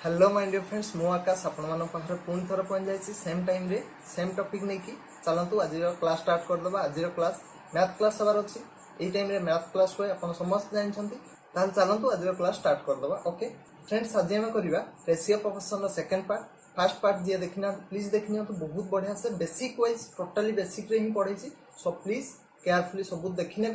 Hello my dear friends मु आकाश आपण मान पाखरे पुणी थर पहुंच जाइए सेम टाइम रे सेम टॉपिक नहीं कि चलतु आज क्लास स्टार्ट करदे। आज क्लास मैथ क्लास हबार अच्छी यही टाइम रे मैथ क्लास हुए आप समस्त जानते चलतु आज क्लास स्टार्ट करदे। ओके फ्रेंड्स आज आम करवा ratio proportion second part. First part जी देखना प्लीज देखनी तो बहुत बढ़िया से बेसिक वाइज टोटाली बेसिक रे ही पढ़े सो प्लीज केयरफुली सब देखने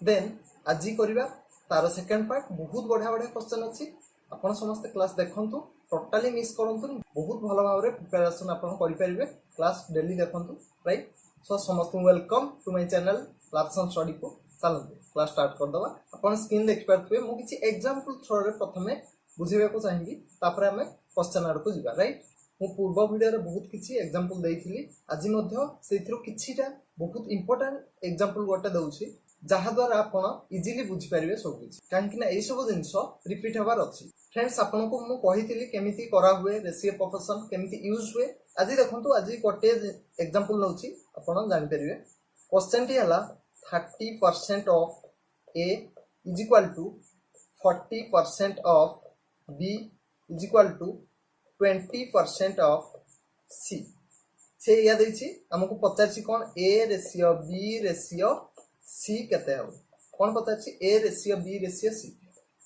देन आज करवा तार सेकंड पार्ट। बहुत बढ़िया बढ़िया क्वेश्चन अच्छी आपण समस्त क्लास देखंतु टोटाली मिस करंतु बहुत भल भाव प्रिपरेशन आपण करि परिबे। क्लास डेली देखंतु राइट। सो समस्त वेलकम टू माय चैनल लाप्सन स्टडी को। चलंतु क्लास स्टार्ट कर दवा। आपण स्क्रीन देख पारथुबे मु किछि एग्जांपल थ्रो रे प्रथमे बुझेबे को चाहिबी तापर हमें क्वेश्चन आड़ को जिबा राइट। मु पूर्व वीडियो रे बहुत किछि एग्जांपल देइथिली आज मध्य सेथिरो किछिटा बहुत इंपोर्टेंट एग्जांपल गोटे दउछि जहाँ द्वारा आपण इजिली बुझी पारिबे सब किछि काहेकि ना ए सब जिंस रिपीट हबार अछि। फ्रेंड्स आपन को मु कहिथिली केमिति करा हुए रेशियो प्रोपोर्शन केमिति यूज हुए। आज देखंतु आज गोटे एग्जांपल नउछि आपण जानि परिबे। क्वेश्चन टी हला 30% of A is equal to 40% of B is equal to 20% of C। से या दैछि हमकु पचारछि कोन A ratio B ratio C केते हो कोन पचारछि A ratio B ratio C।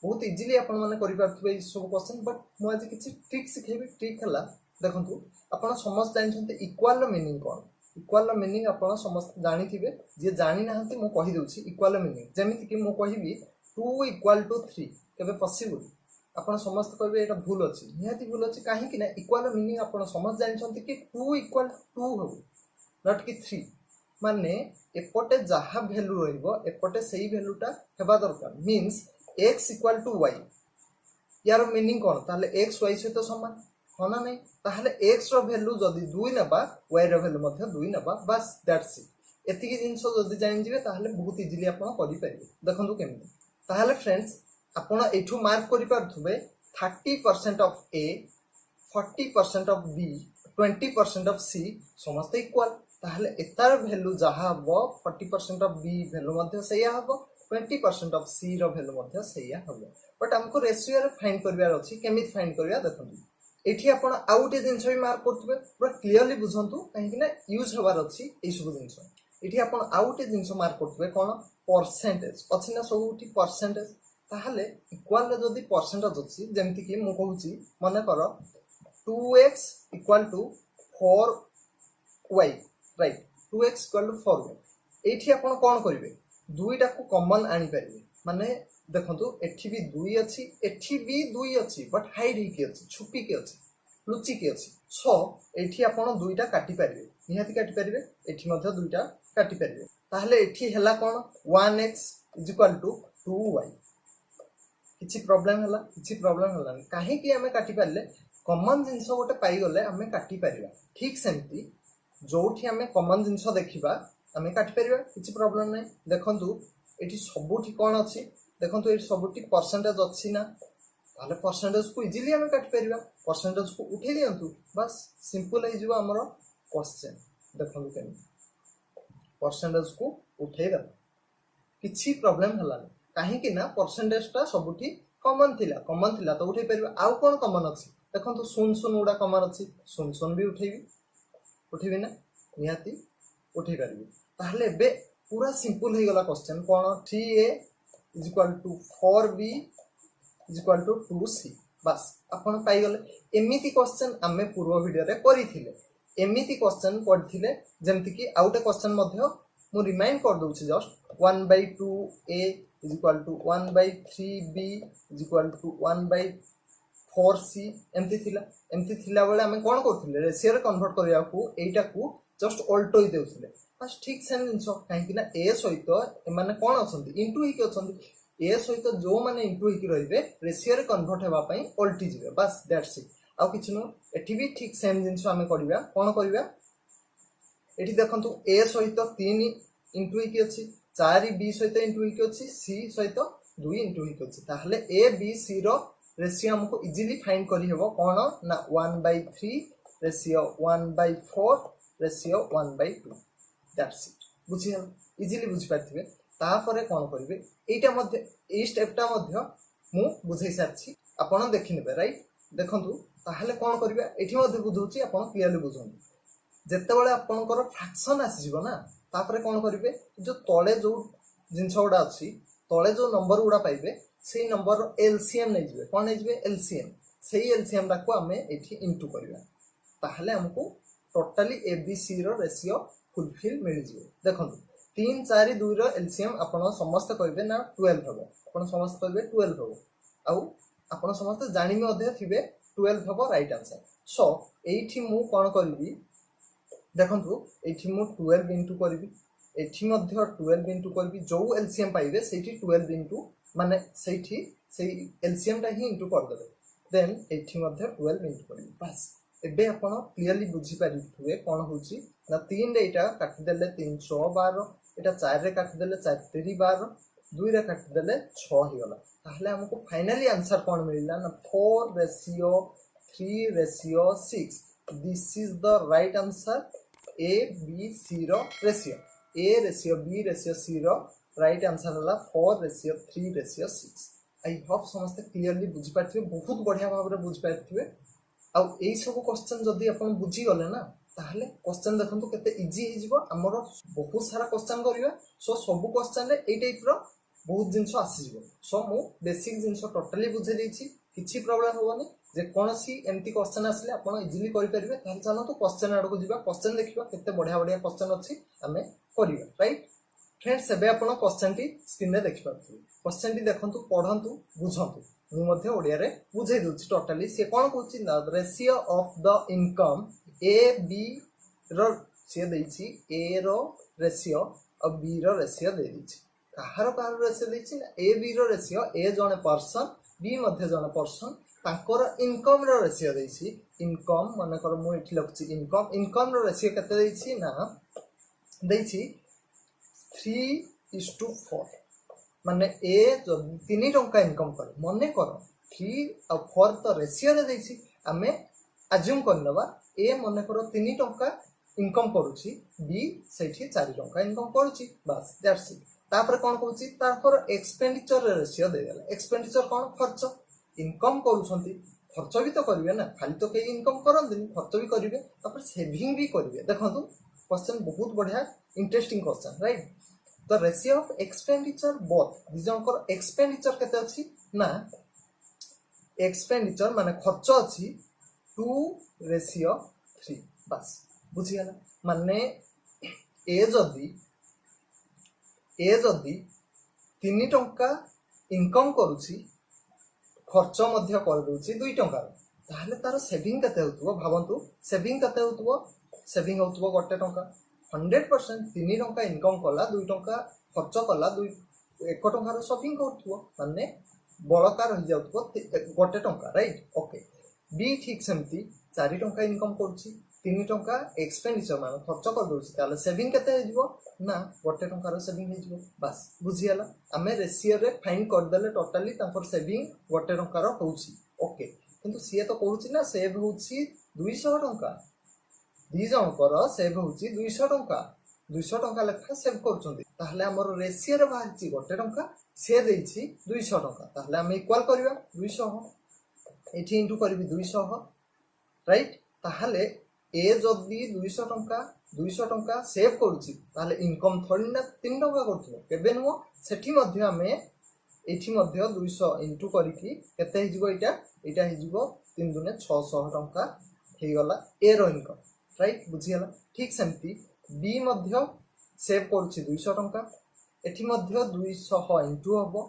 बहुत इजिली आपण माने करि पारथुबे ई सब क्वेश्चन बट मु आज किछि ट्रिक सिखेबी। ट्रिक हला देखंतु आपण समस्त जानछन्ते इक्वल रो मीनिंग कोन। इक्वल रो मीनिंग आपण समस्त जानिथिबे जे जानि नाहंती मु कहि दउछि इक्वल रो मीनिंग। जेमिति कि मु कहिबी 2 इक्वल टू 3 केबे पॉसिबल आपण समस्त कहबे एटा भूल अछि निहाती भूल अछि काहे कि ना इक्वल रो मीनिंग आपण समस्त जानछन्ते कि 2 इक्वल 2 हो नॉट कि 3 माने एपटे जहा वैल्यू रहइबो एपटे सेही वैल्यूटा हेबा दरकार means x equal to y। यार मीनिंग कोन ताले x y सहित समान होना नहीं ताले x रो वैल्यू जदी 2 नबा y रो वैल्यू मध्ये 2 नबा बस दैट्स इट। एतिकी जिंस जदी जानि जिवे ताले बहुत इजीली आपण करि परिबे। देखंतु केमिति ताले फ्रेंड्स आपण एठू मार्क करि पारथुबे 30% of A 40% of B 20% of C समस्त इक्वल ताले एतार वैल्यू जहा हबो 40% ऑफ B वैल्यू मध्ये सेया हबो 20% ऑफ C रो वैल्यू मध्ये सेया हबो। बट हमको रेशियो रे फाइंड करबार अछि केमिति फाइंड करबा देखंतु एठी आपण आउटे जिंस भी मार्क करथबे पूरा क्लियरली बुझंतु काहे कि ना यूज होबार अछि ए सब जिंस। एठी आपण आउटे जिंस मार्क करथबे कोन परसेंटेज अछि ना सबुठी परसेंटेज ताहाले इक्वल रे जदी परसेंटेज अछि जेमति कि मु कहूची माने करो 2x equal to 4y right 2x equal to 4y। एठी आपण कोन करिवे दुईटा को कॉमन आनी परिवे माने देखंतु एठी भी 2 अछि एठी भी 2 अछि बट हाइड ही के अछि छुपी के अछि लुचि के अछि। सो एठी आपण दुईटा काटी परिवे निहाती काटी परिवे एठी मध्ये दुईटा काटी परिवे ताहले एठी हला कोन 1x is equal to 2y। किछि प्रॉब्लम हला काहे कि हमें काटी पारले कॉमन जिंस गोटे पाई गले हमें काटी परिवा ठीक सेमती जोठी हमें कॉमन जिंस देखिबा हमें काटी परिवा किछि प्रॉब्लम नै। देखंतु एठी सबुठी कोन अछि देखंतु एठी सबुठी परसेंटेज अछि ना ताले परसेंटेज को इजीली हमें काटी परिवा परसेंटेज को उठे दियंतु बस सिंपल हे जिवो हमरो क्वेश्चन। देखंतु केन परसेंटेज को उठे द किछि प्रॉब्लम हला काहे कि ना परसेंटेज ता सबुठी कॉमन थिला तो उठे परिवा। आउ कोन कॉमन अछि देखंतु सुन उडा कॉमन अछि सुन भी उठेबी ना निहाती उठे पारिबे ताहले बे पूरा सिंपल हे गला क्वेश्चन कोन 3a is equal to 4b is equal to 2c बस आपण पाई गले। एमिति क्वेश्चन हमें पूर्व वीडियो रे करिथिले एमिति क्वेश्चन पढिथिले जेमति कि आउटे क्वेश्चन मध्ये मु रिमाइंड कर दउछि just 1/2a is equal to 1/3b is equal to 1/4c एमति थिला बेले हमें कोन करथिले रेशियो रे कन्वर्ट करिया को एटा को जस्ट ऑल्टो ही देउथिले बस ठीक सेम जिंस काहे कि ना ए सहित ए माने कोन अछंती इनटू ही के अछंती ए सहित जो माने इनटू ही रहिबे रेशियो रे कन्वर्ट हेबा पई ऑल्टी जिवे बस दैट्स इट। आ किछ न एठी भी ठीक सेम जिंस हमें करिवा कोन करिवा एठी देखंतु ए सहित 3 इनटू ही के अछि 4 बी सहित इनटू ही के अछि सी सहित 2 इनटू ही के अछि ताहले ए बी सी रो रेशियो हमको इजीली फाइंड करि हेबो कोन ना 1/3 रेशियो 1/4 रेशियो 1/2 दैट्स इट। बुझिया इजीली बुझि पाथिबे तापरे कोन करिवे एटा मध्ये ए स्टेपटा मध्ये मु बुझाई सारछि आपण देखिनेबे राइट। देखंतु ताहले कोन करिबा एठी मध्ये बुझौची आपण क्लियरली बुझंतु जेतेबेले आपनकर फ्रैक्शन आसीजिवो ना तापरे कोन करिवे जो तळे जो जिंस गुडा अछि तळे जो नंबर गुडा पाइबे सेही नंबर एलसीएम नै जिवे कोन नै जिवे एलसीएम सेही एलसीएम डाको आमे एठी इनटू करिवा ताहले हमको totally ABC row ratio fulfil मिल जिवे देखंतु 3 4 2 रो एलसीएम आपण समस्त करिवे ना 12 हबो आपण समस्त करिवे 12 हबो आउ आपण समस्त जानि मध्ये थिबे 12 हबो राइट आंसर सो एठी मु कोन करबी देखंतु एठी मु 12 इनटू करबी एठी मध्ये 12 इनटू करबी जो एलसीएम पाइबे सेठी 12 इनटू माने सेठी सेही एलसीएम ता ही इनटू कर देबे देन एठी मध्ये 12 इनटू करबी बस एबे आपण क्लियरली बुझी पारिथुए कोन होची ना 3 रे एटा काटि देले 312 एटा 4 रे काटि देले 4 3 12 2 रे काटि देले 6 ही गला ताहले हमको फाइनली आंसर कोन मिलला ना 4:3:6 this is the right answer A B C रो ratio A ratio B ratio C रो राइट आंसर हला 4:3:6 आई होप समस्त क्लियरली बुझी पारथिबे बहुत बढ़िया भाव रे बुझी पारथिबे आ एई सब क्वेश्चन जदी अपन बुझी गले ना ताहले क्वेश्चन देखंतु केते इजी हे जिवो हमरो बहुत सारा क्वेश्चन करिवा सो सब क्वेश्चन रे एई टाइप रो बहुत जिंस आसी जिवो सो मु बेसिक जिंस टोटली बुझे देछि किछि प्रॉब्लम होबनी जे कोनसी एमटी क्वेश्चन आसले अपन इजीली करि परिबे ताहले चलो तो क्वेश्चन आडको जिबा क्वेश्चन देखिबा केते बढ़िया बढ़िया क्वेश्चन अछि हमें करिबा राइट फ्रेंड्स एबे अपन क्वेश्चन टी स्क्रीन रे देखि पाथि क्वेश्चन टी देखंतु पढंतु बुझंतु मु मध्ये ओडिया रे बुझै दोछि टोटली से कोन कहूछि ना ratio of the income A B रो से दैछि ए रो रेशियो और बी रो रेशियो दे दैछि कहार रेशियो दैछि ना ए बी रो रेशियो ए जने पर्सन बी मध्ये जने पर्सन तांकर इनकम रो रेशियो दैछि इनकम माने कर मु एठी लखछि इनकम रो रेशियो केते दैछि ना दैछि 3:4 माने ए जो 3 टंका इनकम करे मने कर 3 और 4 तो रेशियो रे दैछि हमें अज्यूम करनबा ए मने कर 3 टंका इनकम करूछि बी सेठी 4 टंका इनकम करूछि बस दैट्स इट तापर कोन कहूछि तापर एक्सपेंडिचर रेशियो दे देला एक्सपेंडिचर कोन खर्च इनकम करूछंती खर्च भी तो करिवे ना खाली तो के इनकम करंदिन खर्च भी करिवे तापर सेविंग भी करिवे देखंतु क्वेश्चन बहुत बढ़िया interesting question right the ratio of expenditure both दिजनकर एक्सपेंडिचर केते अछि ना एक्सपेंडिचर माने खर्च अछि 2:3 बस बुझियाला माने ए जदी 3 टंका इनकम करूछि खर्च मध्य कर दोछि 2 टंका ताहले तार सेविंग कते होतबो भाबंतु सेविंग कते होतबो सेविंग होतबो 1 टंका 100% 3 टंका इनकम कला 2 टंका खर्च कला 1 टंका रो सेविंग करथबो माने बळका रहि जाउतबो 1 टंका राइट ओके बी ठीक सेमती 4 टंका इनकम करछि 3 टंका एक्सपेंडिचर माने खर्च कर दोछि ताले सेविंग कते हे जिवो ना 1 टंका रो सेविंग हे जिवो बस बुझियाला हमें रेशियो रे फाइंड कर देले टोटली तांकर सेविंग 1 टंका रो होछि ओके किंतु सिए तो कहूछि ना सेव होछि 200 टंका दी जनकर सेव होछि 200 टंका लेखा सेव करछंती ताहले हमर रेशियो रे बाहरछि 1 टंका से देछि 200 टंका ताहले हम इक्वल करबा 200 एठी इनटू करबी 200 राइट ताहले ए जदी 200 टंका सेव करूछि ताहले इनकम थोड़ी ना 3 टंका करथलो केबे नो सेठी मध्ये हमें एठी मध्ये 200 इनटू करिकि केते हे जिवो एटा हे जिवो 3 दुने 600 टंका हे गला ए रो इनकम राइट बुझियला ठीक सेमती बी मध्ये सेव करूछि 200 टंका एठी मध्ये 200 इनटू हबो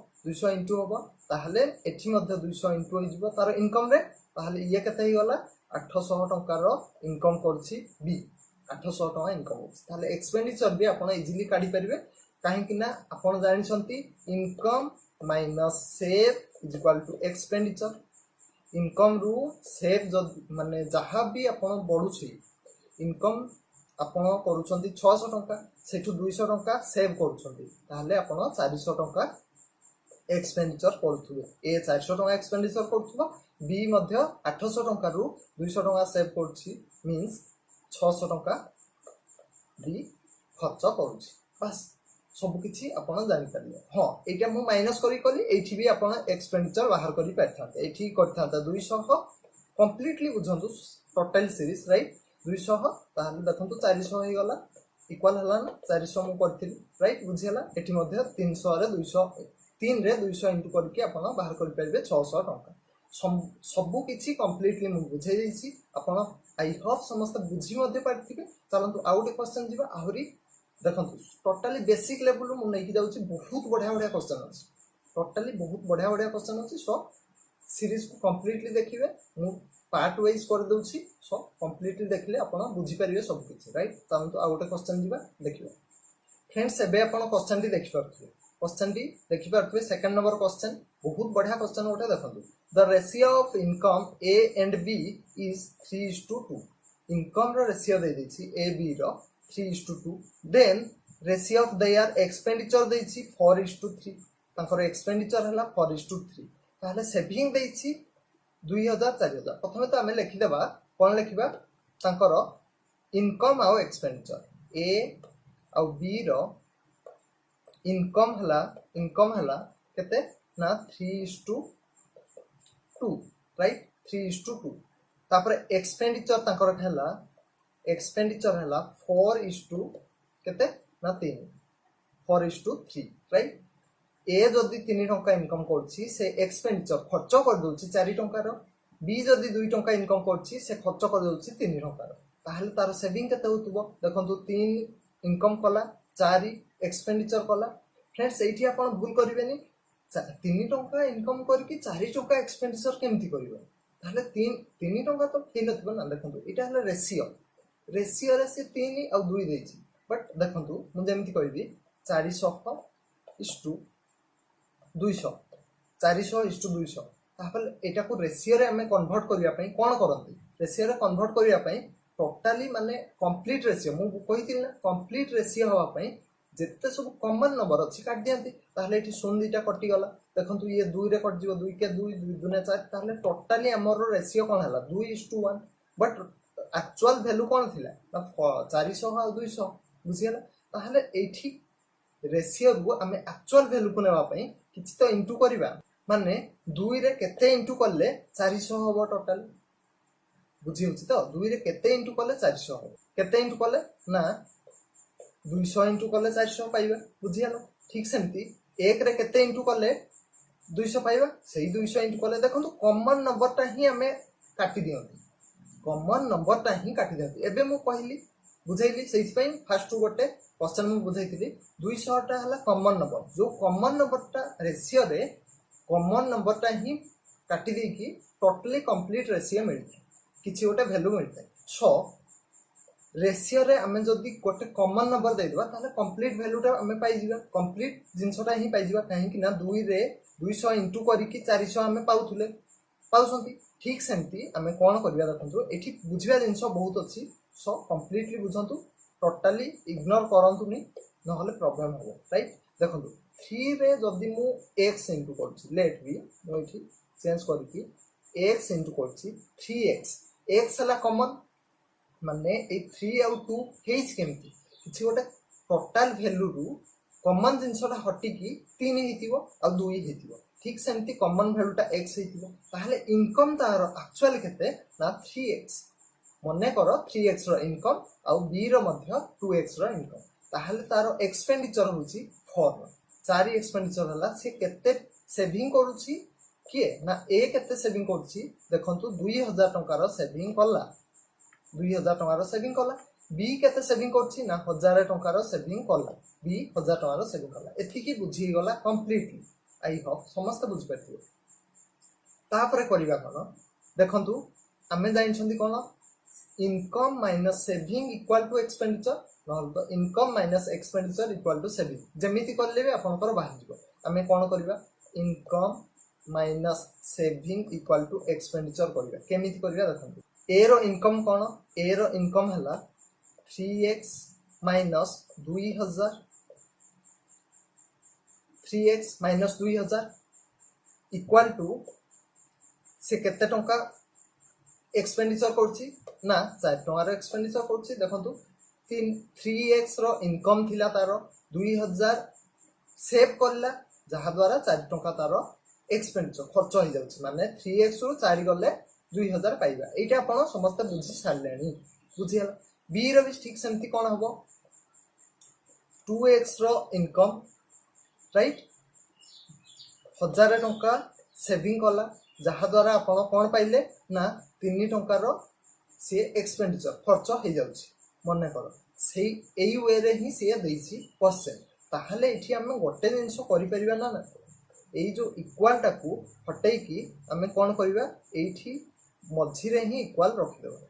ताहले एठी मध्ये 200 इनटू हे जिवो तार इनकम रे ताहले ये केते हे गला 800 टंका रो इनकम करछि बी 800 टंका इनकम होछि ताहले एक्सपेंडिचर भी आपण इजीली काढी परिबे काहे कि ना आपण जानि छंती income minus save is equal to expenditure income रु सेव जो माने जहा भी आपण बढुछि इनकम आपण करूछंती 600 टंका सेठु 200 टंका सेव करूछंती ताहले आपण 400 टंका एक्सपेंडिचर करथुबे ए 400 टंका एक्सपेंडिचर करथुबो बी मध्ये 800 टंका रु 200 टंका सेव करछि मींस 600 टंका बी खर्च करूछि बस सब किछि आपण जानि परिबे हां एटा मु माइनस करी एठी भी आपण एक्सपेंडिचर बाहर करी पाथाते एठी करथाता 200 कंप्लीटली बुझंतु टोटल सीरीज राइट 200 ताहले देखंतु 400 हे गला इक्वल हला ना 400 मु करथिल राइट बुझियला एठी मध्ये 300 रे 200 3 रे 200 इनटू करके आपण बाहर कर परबे 600 टका सबु किछि कंप्लीटली मु बुझाई दैछि आपण आई होप समस्त बुझी मध्ये पारथिबे चलंतु आउट क्वेश्चन जीवा आहुरी देखंतु टोटली बेसिक लेवल मु नै कि जाउछि बहुत बढ़िया बढ़िया क्वेश्चन अछि टोटली बहुत बढ़िया बढ़िया क्वेश्चन अछि सो सीरीज को कंप्लीटली देखिबे मु पार्ट वाइज कर दउछि सो कंप्लीटली देखले आपण बुझी परिबे सब किछि राइट चलंतु आउट क्वेश्चन जीवा देखिबे फ्रेंड्स एबे आपण क्वेश्चन टी देखि परथुबे क्वेश्चन टी देखि परथुबे सेकंड नंबर क्वेश्चन बहुत बढ़िया क्वेश्चन ओटे देखंतु the ratio of income A and B is 3:2 income रो रेशियो दे दैछि ए बी रो 3:2 then ratio of their expenditure दैछि 4:3 तांकर एक्सपेंडिचर हला 4:3 ताहले सेविंग दैछि 2000 4000 प्रथमे तो आमे लिखि देबा कोन लिखिबा तांकर इनकम आउ एक्सपेंडिचर ए आउ बी रो इनकम हला केते ना 3:2 राइट 3:2 तापर एक्सपेंडिचर तांकर हला एक्सपेंडिचर हला 4:2 केते ना 3 4:3 राइट ए जदि 3 टंका इनकम करछि से एक्सपेंडिचर खर्च कर दोछि 4 टंका रो बी जदि 2 टंका इनकम करछि से खर्च कर दोछि 3 टंका रो ताहले तार सेविंग केते होतबो देखंतु 3 इनकम कला 4 एक्सपेंडिचर कला फ्रेंड्स एठी आपण भूल करिवेनी 3 टंका इनकम करके 4 टंका एक्सपेंडिचर केमति करिवो ताहले 3 टंका तो हे नथबो ना देखंतु एटा हला रेशियो रे से 3 और 2 देछि बट देखंतु मु जेमति कहबी 400:200 400:200 ताहले एटा को रेशियो रे हमें कन्वर्ट करिया पई कोन करंती रेशियो रे कन्वर्ट करिया पई टोटली माने कंप्लीट रेशियो मु कहितिल ना कंप्लीट रेशियो हवा पई जेते सब कॉमन नंबर अछि काट दियंती ताहले एठी 0 कटि गला देखंतु ये 2 रे कट जिवो 2 के 2 2 ने 4 ताहले टोटली हमर रेशियो कोन हला 2:1 बट एक्चुअल वैल्यू कोन थिला ना 400 और 200 बुझियला ताहले एठी रेशियो को हमें एक्चुअल वैल्यू को नेवा पई किछि तो इनटू करिबा माने 2 रे केते इनटू करले 400 होबो टोटल बुझि होछि तो 2 रे केते इनटू करले 400 होबो केते इनटू करले ना 200 इनटू करले 400 पाइबा बुझियालो ठीक सेमती 1 रे केते इनटू करले 200 पाइबा सेही 200 इनटू करले देखंतु कॉमन नंबर ता ही हमें काटी दियंती कॉमन नंबर ता ही काटी दियंती एबे मु कहली बुझाइली सेहि पई फर्स्ट गोटे क्वेश्चन मु बुझाइतिली 200 टा हला कॉमन नंबर जो कॉमन नंबर ता रेशियो रे कॉमन नंबर ता ही काटी दे की टोटली कंप्लीट रेशियो मिलता किछि गोटे वैल्यू मिलता सो रेशियो रे हमें जदी गोटे कॉमन नंबर दे दिबा ताले कंप्लीट वैल्यू ता हमें पाई जिबा कंप्लीट जिंसटा ही पाई जिबा काहे कि ना 2 रे 200 इनटू करी की 400 हमें पाउथुले पाउसंती ठीक सेमती हमें कोन करबा देखंतु एठी बुझिबा जिंस बहुत अछि सो कंप्लीटली बुझंतु टोटली इग्नोर करंतुनी नहले प्रॉब्लम हो राइट देखंतु 3 रे जदी मु x इनटू करछि लेट बी मु एठी चेंज करकी x इनटू करछि 3x x हला कॉमन माने ए 3 और 2 हेज केमती किछि गोटे टोटल वैल्यू रु कॉमन जिंसटा हटी की 3 हेतिबो और 2 हेतिबो ठीक सेमती कॉमन वैल्यू टा x हेतिबो ताहले इनकम तार एक्चुअल केते ना 3x मने करो 3x रो इनकम और b रो मध्ये 2x रो इनकम ताहले तार एक्सपेंडिचर होची 4 4 एक्सपेंडिचर हला से केते सेविंग करूची किए ना ए केते सेविंग करूची देखंतु 2000 टंका रो सेविंग कला 2000 टंका रो सेविंग कला बी केते सेविंग करछि ना 1000 टंका रो सेविंग कला बी 1000 टंका रो सेविंग कला एथि की बुझी गला कंप्लीटली आई होप समस्त बुझ पाथिबो तापरे करिवा कोन देखंतु हमें जाइन छंदी कोन income minus saving equal to expenditure नॉल तो income minus expenditure equal to saving जेमिति करले भी आपनकर बाहि जिवो हमें कोन करिवा income minus saving equal to expenditure करिवा केमिति करिवा देखंतु ए रो इनकम कोन ए रो इनकम हला 3x minus 2000 3x minus 2000 equal to से केते टंका एक्सपेंडिचर करछि ना 4 टंका रो एक्सपेंडिचर करछि देखंतु 3x रो इनकम थिला तारो 2000 सेव करला जहा द्वारा 4 टंका तारो एक्सपेंडिचर खर्च हो जाउछि माने 3x रो 4 गले 2000 पाइबा एटा आपण समस्त बुझी सारलेनी बुझियला बी रो भी ठीक सेमती कोन हबो 2x रो इनकम राइट 1000 टंका सेविंग कला जहा द्वारा आपण कोन पाइले ना 3 टंका रो से एक्सपेंडिचर खर्च हो जाउछि मन कर सेही एई वे रे ही से देइछि परसेंट ताहले एठी हम गोटे जिंस करि परिबा ना ना एई जो इक्वल टाकू हटै कि हमें कोन करिबा एठी मझी रे ही इक्वल रखि देबा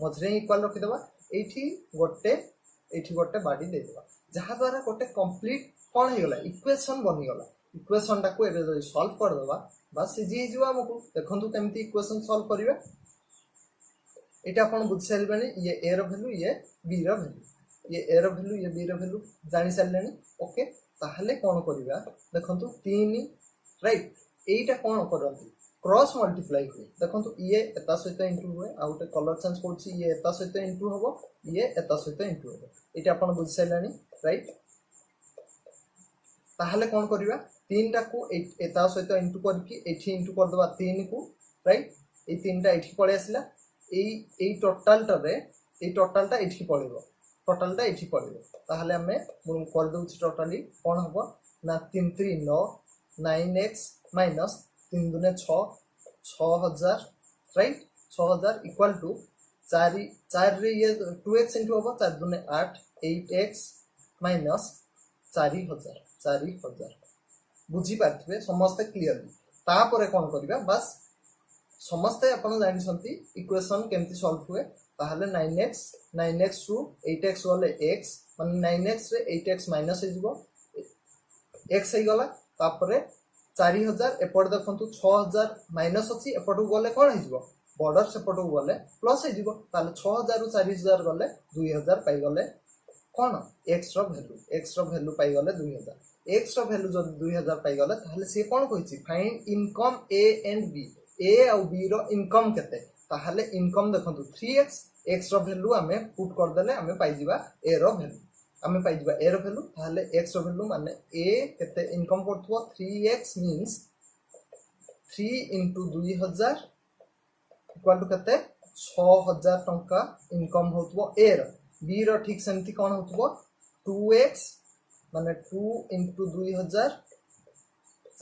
मझी रे इक्वल रखि देबा एठी गोटे बाडी दे देबा जहा द्वारा गोटे कंप्लीट कोन हे गला इक्वेशन बनि गला इक्वेशन टाकू एबे जदि सॉल्व कर देबा बस इजी हिजो हमकु देखंतु केमती इक्वेशन सॉल्व करिबा एटा आपण बुझ सारिबानी ये ए रो वैल्यू ये बी रो वैल्यू ये ए रो वैल्यू ये बी रो वैल्यू जानि सारलेनी ओके ताहले कोन करिबा देखंतु 3 राइट एटा कोन करंती क्रॉस मल्टीप्लाई हुए देखंतु ये एता सहित इंटू हुए आउटे कलर चेंज करछि ये एता सहित इंटू हबो ये एता सहित इंटू हबो एटा आपण बुझ सारलानी राइट ताहले कोन करिबा 3 टा को एता सहित इंटू करके एठी इंटू कर दबा 3 को राइट ए 3 टा एठी पळे आसिला ए टोटल टा एठी पळेबो टोटल टा एठी पळेबो ताहले हमें कर दउछि टोटली कोन हबो ना 3 3 9 9x माइनस 3 दुने 6 6000 राइट 6000 इक्वल टू 4 रे ये 2x इंटू हबो 4 दुने 8 8x माइनस 4000 बुझी पारथिबे समस्त क्लियरली तापरे कोन करबा बस समस्ते अपन जानि संती इक्वेशन केमती सॉल्व हुए ताहले 9x टू 8x वाले x माने 9x रे 8x माइनस हे जिवो x हे गला तापरे 4000 एपड देखंतु 6000 माइनस अछि एपड गले कोन हे जिवो बॉर्डर सेपड गले प्लस हे जिवो ताले 6000 रु 4000 गले 2000 पाई गले कोन x रो वैल्यू पाई गले 2000 x रो वैल्यू जो 2000 पाई गले ताहले से कोन कहिछि find income a and b A और बी रो इनकम केते ताहले इनकम देखंतु 3x x रो वैल्यू हमें पुट कर देले हमें पाई जिबा a रो वैल्यू हमें पाई जिबा a रो वैल्यू ताहले x रो वैल्यू माने a केते इनकम करथबो 3x means 3 into 2000 equal to केते 6000 टंका इनकम होतबो a रो b रो ठीक सेमती कोन होतबो 2x माने 2 into 2000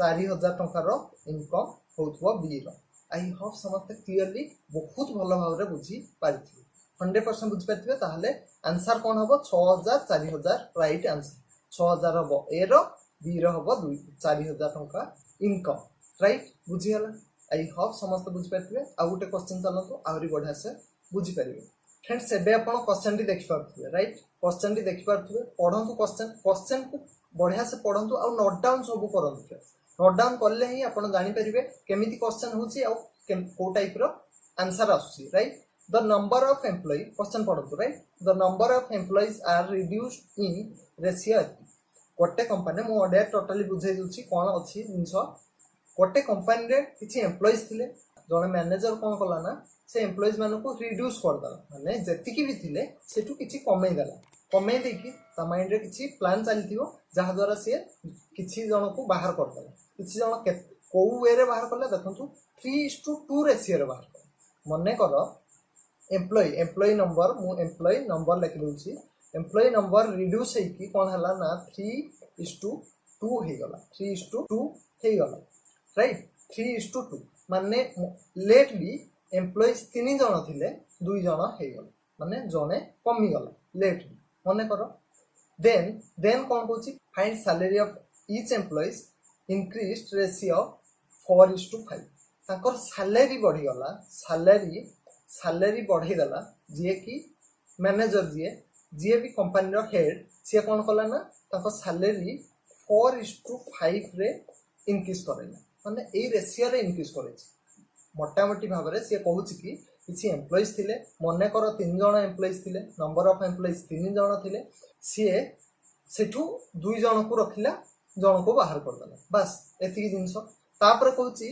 4000 टंका रो इनकम होतबो b रो आई होप समस्त क्लियरली बहुत भलो भाव रे बुझी पारिथि 100% बुझी पारिथि ताहले आंसर कोन हबो 6000 4000 राइट आंसर 6000 हबो ए रो बी रो हबो 4000 टंका इनकम राइट बुझी हला आई होप समस्त बुझी पारिथि आ गुटे क्वेश्चन चलतो आउरी बढ़िया से बुझी पारिबे फ्रेंड्स एबे आपण क्वेश्चन टी देखि पारथुबे राइट क्वेश्चन टी देखि पारथुबे पढंतु क्वेश्चन को बढ़िया से पढंतु आ नोट डाउन सब करंतु नोट डाउन करले ही आपण जानि परिबे केमिति क्वेश्चन होची आ को टाइप रो आंसर आसी right the number of employ question पढंतु right the number of employees are reduced in ratio कोटे कंपनी मो ओडे टोटली बुझाई दुची कोन अछि जिंसो कोटे कंपनी रे किछि एम्प्लॉयज थिले जने मैनेजर कोन कला ना से एम्प्लॉयज मानु को रिड्यूस कर दला माने जेतिकी भी थिले सेटु किछि कमे दला कमे देकी ता माइंड रे किछि प्लान चलिथिबो जहा द्वारा से किछि जन को बाहर कर दला किछि जन को वे रे बाहर करले देखंतु 3:2 रेशियो रे बाहर कर मने करो एम्प्लॉय नंबर मु एम्प्लॉय नंबर लिख दोछि एम्प्लॉय नंबर रिड्यूस हे कि कोन हला ना 3:2 हे गला 3:2 हे गला राइट 3:2 माने लेट भी एम्प्लॉयज 3 जन थिले 2 जन हे गला माने जने कमी गला लेट मने करो देन कोन कहछि find salary of each employees increased ratio 4:5 ताकर सैलरी बढ़ी गला सैलरी बढ़ी दला जे कि मैनेजर जे भी कंपनी रो हेड से कोन कला ना ताकर सैलरी 4:5 रे इंक्रीज करैला माने ए रेशियो रे इंक्रीज करै मोटा मोटी भाव रे से कहूछि कि किछि एम्प्लॉयज थिले मने करो 3 जण एम्प्लॉयज थिले नंबर ऑफ एम्प्लॉयज 3 जण थिले से सेठू 2 जण को रखिला जण को बाहर कर दला बस एतिकी जिंसो तापर कहूछि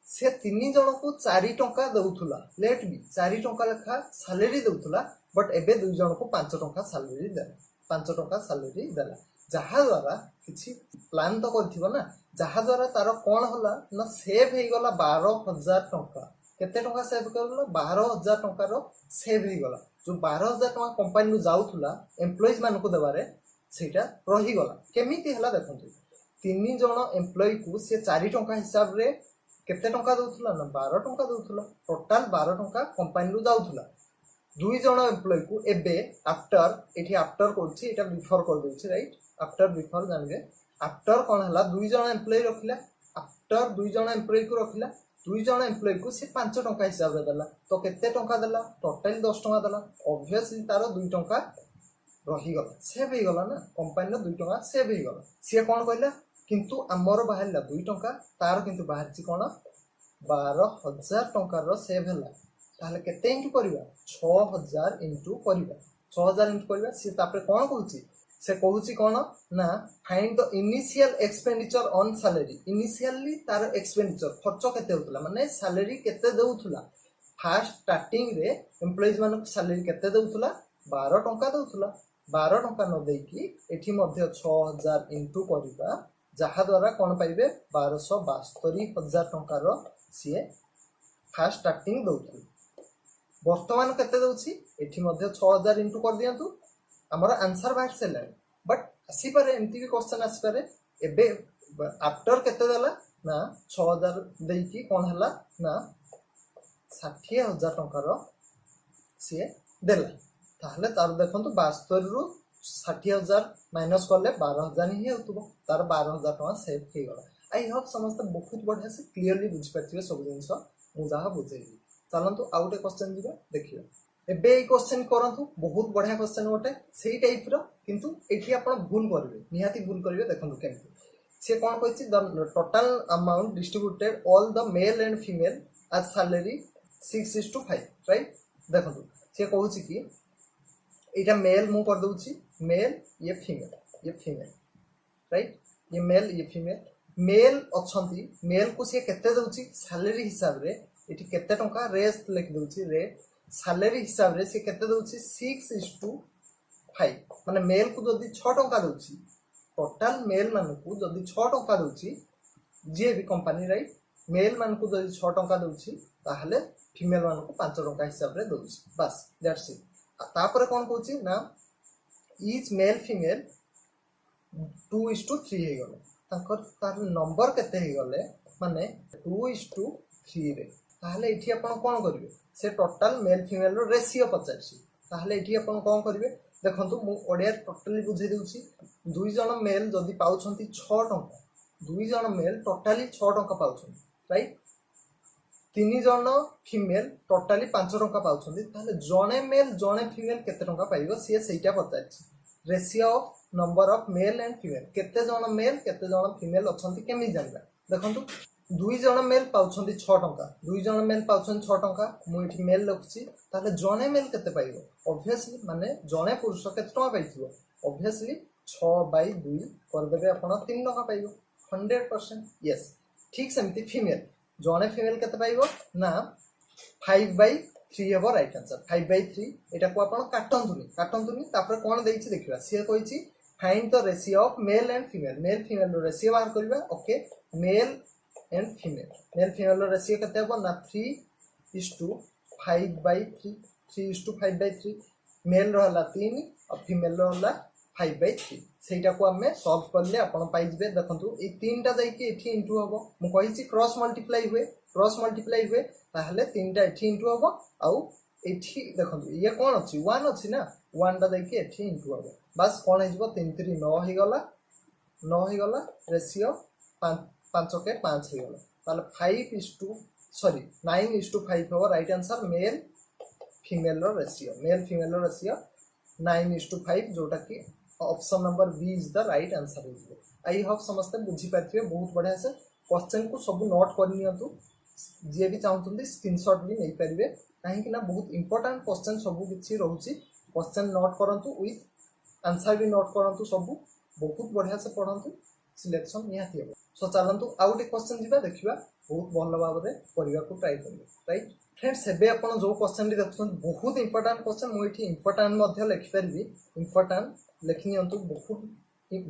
से 3 जण को 4 टंका दउथुला लेट भी 4 टंका लेखा सैलरी दउथुला बट एबे 2 जण को 5 टंका सैलरी देला 5 टंका सैलरी देला जहा द्वारा किछि प्लान तो करथिबो ना जहा द्वारा तारो कोन होला ना सेव हे गला 12000 टंका केते टंका सेव करला 12000 टंका रो सेव ही गला जो 12000 टंका कंपनी नु जाउथुला एम्प्लॉइज मान को देबारे सेटा रही गला केमिति हला देखंतु तीन जण एम्प्लॉई को से 4 टंका हिसाब रे केते टंका दउथुला ना 12 टंका दउथुला टोटल 12 टंका कंपनी नु जाउथुला दुई जण एम्प्लॉई को एबे आफ्टर एठी आफ्टर करछि एटा बिफोर कर दोछि राइट आफ्टर बिफोर जानबे आफ्टर कोन हला दुई जण एम्प्लॉई रखिला आफ्टर दुई जण एम्प्लॉई को रखिला दुई जण एम्प्लॉई को से 5 टंका हिसाब रे देला तो केते टंका देला टोटल 10 टंका देला ऑब्वियसली तारो 2 टंका रही गला सेव ही गला ना कंपनी रो 2 टंका सेव ही गला से कोन कहला किंतु हमर बाहरला 2 टंका तार किंतु बाहरची कोन 12000 टंका रो सेव हला ताहले केते इनटू करबा 6000 इनटू करबा 6000 इनटू करबा से तापर कोन कहूची से कहूची कोन ना find the initial expenditure on salary initially तार एक्सपेंडिचर खर्च केते होतला माने सैलरी केते देउथुला फर्स्ट स्टार्टिंग रे एम्प्लॉइज मानको सैलरी केते देउथुला 12 टंका देउथुला 12 टंका न देकी एठी मध्ये 6000 इनटू करबा जहा द्वारा कोन पाइबे 1272000 टंका रो सीए फर्स्ट स्टार्टिंग दउथुला वर्तमान केते दउची एठी मध्ये 6000 इनटू कर दियंतु हमर आंसर बाहर सेला बट आसी पारे एमती भी क्वेश्चन आसी पारे एबे आफ्टर केते देला ना 6000 देई की कोन हला ना 60000 टंका रो से देला ताहले तार देखंतु 72 रु 60000 माइनस करले 12000 ही होतबो तार 12000 टंका सेव हे गला आई होप समस्त बहुत बढ़िया से क्लियरली बुझ पाथिबे सब जिंस मु जहा बुझेली चलंतु आउटे क्वेश्चन दिबा देखियो एबे ए क्वेश्चन करंतु बहुत बढ़िया क्वेश्चन गोटे सेही टाइप रो किंतु एठी आपण भूल करबे निहाती भूल करबे देखंतु केमति से कोन कहछि the total amount distributed all the male and female as salary 6:5 right देखंतु से कहछि कि एटा मेल मु कर दोछि मेल ये फीमेल राइट ये मेल ये फीमेल मेल अछंती मेल को से केते दोछि सैलरी हिसाब रे एठी केते टंका रेस लिख दोछि रेट सैलरी हिसाब रे से केते दोछि 6:5 माने मेल को जदी 6 टंका दोछि टोटल मेल मान को जदी 6 टंका दोछि जे भी कंपनी राइट मेल मान को जदी 6 टंका दोछि ताहले फीमेल मान को 5 टंका हिसाब रे दोछि बस दैट्स इट तापर कोन कहछि ना ईच मेल फीमेल 2:3 हे गले ताकर तार नंबर केते हे गले माने 2:3 रे ताहले एठी आपण कोन करिवे से टोटल मेल फीमेल रो रेशियो पचारसी ताहले एठी आपण कोन करिवे देखंतु मु ओडिया टोटली बुझे देउची दुई जण मेल जदी पाउछंती 6 टंका दुई जण मेल टोटली 6 टंका पाउछंती राइट तीन जण फीमेल टोटली 5 टंका पाउछंती ताहले जणे मेल जणे फीमेल केते टंका पाइबो से सेटा पचारसी ratio of number of male and female केते जण मेल केते जण फीमेल अछंती केमि जानबा देखंतु दुई जण मेल पाउछंती 6 टंका दुई जण मेल पाउछंती 6 टंका मु एठी मेल लखछि ताले जणे मेल केते पाइबो ऑब्वियसली माने जणे पुरुष केते टंका पाइथिबो ऑब्वियसली 6/2 कर देबे आपण 3 टंका पाइबो 100% यस ठीक सेमती फीमेल जणे फीमेल केते पाइबो ना 5/3 हेबो राइट आंसर 5/3 एटा को आपण काटंतुनी तापर कोन देइछि देखिबा से कहिछि find the ratio of male and female रो रेशियो बाहर करबा ओके मेल एंड फीमेल रो रेशियो केते हो ना 3:5/3 3:5/3 मेल रो हला 3 और फीमेल रो हला 5/3 सेटा को हमें सॉल्व करले आपण पाइ जबे देखंतु ए तीनटा जाई के एठी इनटू हबो मु कहिछि क्रॉस मल्टीप्लाई हुए ताहले तीनटा एठी इनटू हबो आउ एठी देखंतु ये कोन अछि 1 अछि ना 1 टा जाई के एठी इनटू हबो बस कोन हे जबो 3 3 9 हे गला रेशियो 5 के 5 हे गला ताले 9:5 हो राइट आंसर मेल फीमेल रो रेशियो 9:5 जोटा कि option number B is the right answer हो आई होप समस्त बुझी पाथिबे बहुत बढ़िया से क्वेश्चन को सब नोट कर नियंतु जे भी चाहतुंदी स्क्रीनशॉट भी नै परिबे काहे कि ना बहुत इंपोर्टेंट क्वेश्चन सब किछि रहउची क्वेश्चन नोट करंतु विथ आंसर भी नोट करंतु सब बहुत बढ़िया से पढंतु सिलेक्शन निहाती हो सो चलंतु आउट क्वेश्चन दिबा देखिबा बहुत भल भाव रे परिवा को ट्राई करबे राइट फ्रेंड्स सेबे आपण जो क्वेश्चन दी देखछन बहुत इंपोर्टेंट क्वेश्चन मु एठी इंपोर्टेंट मध्ये लिखि परबी इंपोर्टेंट लिखि नियंतु बहुत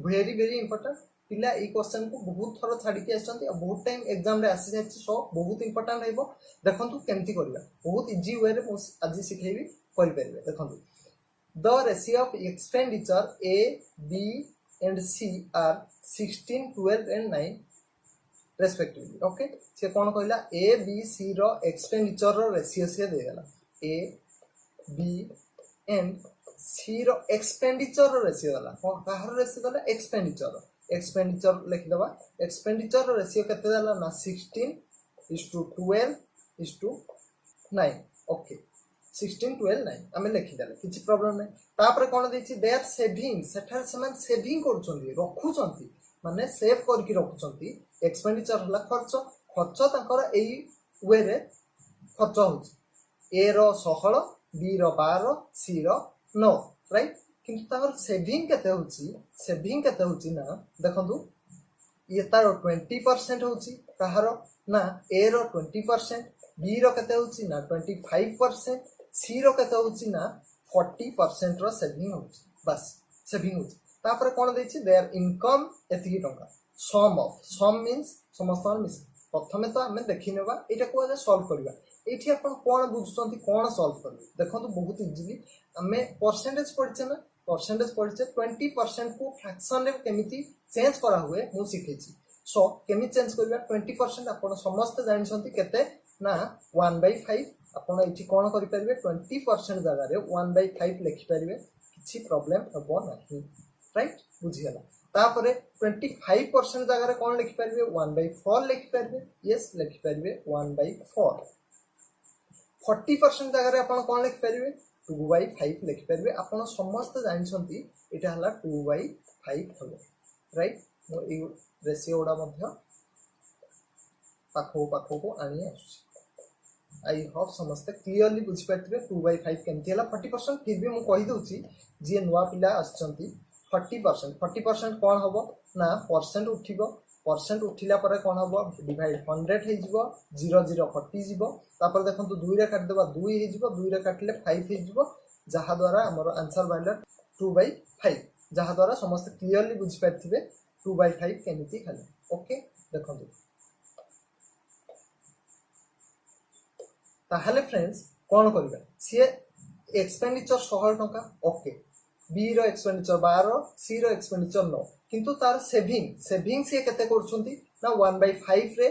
वेरी इंपोर्टेंट पिला ए क्वेश्चन को बहुत थर छाड़ी आसछन्ती बहुत टाइम एग्जाम रे आसी जायछि सो बहुत इंपोर्टेंट हेबो देखंतु केमती करबा बहुत इजी वे रे मु आज सिखेबी करि परिबे देखंतु the ratio of expenditure A B and C are 16 12 एंड 9 रेस्पेक्टिवली ओके से कोन कहला ए बी सी रो एक्सपेंडिचर रो रेशियो से देला ए बी एंड सी रो एक्सपेंडिचर रो रेशियो देला काहर रेशियो देला एक्सपेंडिचर लिख दबा एक्सपेंडिचर रो रेशियो केते देला ना 16:12:9 ओके 16:12:9 आमे लिखि देले किछि प्रॉब्लम नै तापर कोन देछि दे आर सेविंग सेठार समान सेविंग करछन्ती रखुछन्ती माने सेव करके रखुछन्ती एक्सपेंडिचर हला खर्च तांकर एई वे रे खर्च होछि ए रो 16 बी रो 12 सी रो 9 राइट किंतु तांकर सेविंग केते होछि ना देखंतु ये तार 20% होछि कहारो ना ए रो 20% बी रो केते होछि ना 25% सी रो केते होछि ना 40% रो सेविंग होछि बस सेविंग होछि तापर कोन देछि देयर इनकम एतिकी टंका सम मींस समस्त मिस प्रथमे तो हमें देखि नेबा एटा को जे सॉल्व करबा एठी अपन कोन बुझुछंती कोन सॉल्व करबे देखंतु बहुत इजीली हमें परसेंटेज पढिछे ना परसेंटेज पढिछे 20% को फ्रैक्शन रे केमिति चेंज करा हुए मु सिखेछि सो केमि चेंज करबा 20% अपन समस्त जानिछंती केते ना 1/5 अपन एठी कोन करि परबे 20% जगह रे 1/5 लिखि परबे किछि प्रॉब्लम हबो नाही राइट बुझियला तापरे 25% जगह रे कोन लिखि परबे 1/4 लिखि परबे यस लिखि परबे 1/4 40% जगह रे अपन कोन लिखि परबे 2/5 लिखि परबे अपन समस्त जानिछंती एटा हला 2/5 हबो राइट मो ए रेशियो ओडा मध्ये पाखो को आनी आछी आई होप समस्त क्लियरली बुझि पाथिबे 2/5 केमती हला 40% फिर भी मु कहि दोछि जे नुवा पिला आछंती 40% कोन हबो ना परसेंट उठिला परे कोन हबो डिवाइड 100 हे जिवो 0 कटि जिवो तापर देखंतु 2 रे काट देबा 2 हे जिवो 2 रे काटले 5 हे जिवो जहा द्वारा हमर आंसर बाइला 2/5 जहा द्वारा समस्त क्लियरली बुझि पाथिबे 2/5 केमिति हला ओके देखंतु ताहले फ्रेंड्स कोन करबा सी एक्सपेंडिचर 16 टका ओके बी रो एक्सपेंडिचर 12 सी रो एक्सपेंडिचर 9 किंतु तार सेविंग से केते करछंती ना 1/5 रे